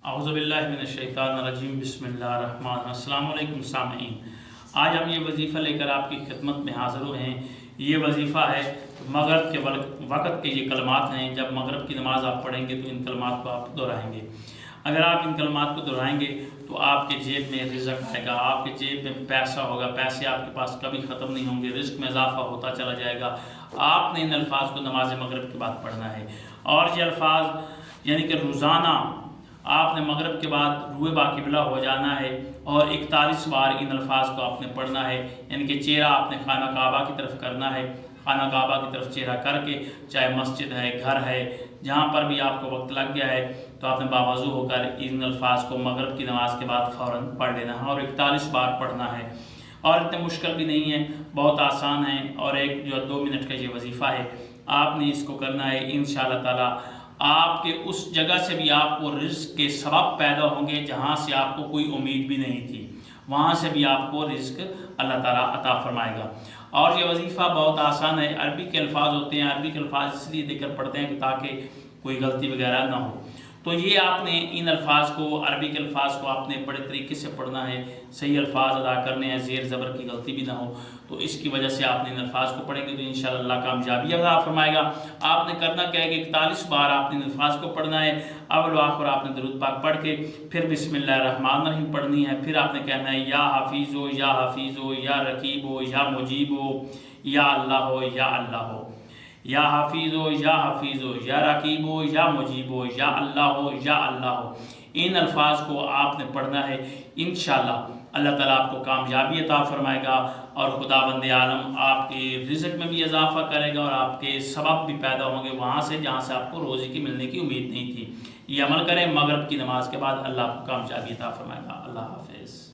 اعوذ باللہ من الشیطان الرجیم بسم اللہ الرحمن الرحیم۔ السلام علیکم سامعین، آج ہم یہ وظیفہ لے کر آپ کی خدمت میں حاضر ہوئے ہیں۔ یہ وظیفہ ہے مغرب کے وقت کے یہ کلمات ہیں۔ جب مغرب کی نماز آپ پڑھیں گے تو ان کلمات کو آپ دہرائیں گے۔ اگر آپ ان کلمات کو دہرائیں گے تو آپ کے جیب میں رزق آئے گا، آپ کے جیب میں پیسہ ہوگا، پیسے آپ کے پاس کبھی ختم نہیں ہوں گے، رزق میں اضافہ ہوتا چلا جائے گا۔ آپ نے ان الفاظ کو نماز مغرب کے بعد پڑھنا ہے، اور یہ الفاظ یعنی کہ روزانہ آپ نے مغرب کے بعد روئے باقبلہ ہو جانا ہے، اور 41 بار ان الفاظ کو آپ نے پڑھنا ہے۔ یعنی کہ چہرہ آپ نے خانہ کعبہ کی طرف کرنا ہے، خانہ کعبہ کی طرف چہرہ کر کے، چاہے مسجد ہے، گھر ہے، جہاں پر بھی آپ کو وقت لگ گیا ہے تو آپ نے باوضو ہو کر ان الفاظ کو مغرب کی نماز کے بعد فوراً پڑھ لینا ہے، اور 41 بار پڑھنا ہے۔ اور اتنے مشکل بھی نہیں ہے، بہت آسان ہے، اور ایک جو 2 منٹ کا یہ وظیفہ ہے، آپ نے اس کو کرنا ہے۔ انشاءاللہ تعالی آپ کے اس جگہ سے بھی آپ کو رزق کے سبب پیدا ہوں گے جہاں سے آپ کو کوئی امید بھی نہیں تھی، وہاں سے بھی آپ کو رزق اللہ تعالیٰ عطا فرمائے گا۔ اور یہ وظیفہ بہت آسان ہے، عربی کے الفاظ ہوتے ہیں، عربی کے الفاظ اس لیے دیکھ کر پڑھتے ہیں کہ تاکہ کوئی غلطی وغیرہ نہ ہو۔ تو یہ آپ نے ان الفاظ کو، عربی کے الفاظ کو آپ نے بڑے طریقے سے پڑھنا ہے، صحیح الفاظ ادا کرنے ہیں، زیر زبر کی غلطی بھی نہ ہو۔ تو اس کی وجہ سے آپ نے ان الفاظ کو پڑھیں گے تو انشاءاللہ اللہ کامیابی عطا فرمائے گا۔ آپ نے کرنا کیا ہے کہ 41 بار آپ نے ان الفاظ کو پڑھنا ہے۔ اول و آخر آپ نے درود پاک پڑھ کے پھر بسم اللہ الرحمن الرحیم پڑھنی ہے۔ پھر آپ نے کہنا ہے یا حفیظو یا حفیظو یا رقیبو یا مجیبو یا اللہ ہو یا اللہ ہو، یا حفیظو یا حفیظو یا رقیبو یا مجیبو یا اللہ ہو یا اللہ ہو۔ ان الفاظ کو آپ نے پڑھنا ہے۔ انشاءاللہ اللہ تعالیٰ آپ کو کامیابی عطا فرمائے گا، اور خداوند عالم آپ کے رزق میں بھی اضافہ کرے گا، اور آپ کے سبب بھی پیدا ہوں گے وہاں سے جہاں سے آپ کو روزی کی ملنے کی امید نہیں تھی۔ یہ عمل کریں، مغرب کی نماز کے بعد اللہ آپ کو کامیابی عطا فرمائے گا۔ اللہ حافظ۔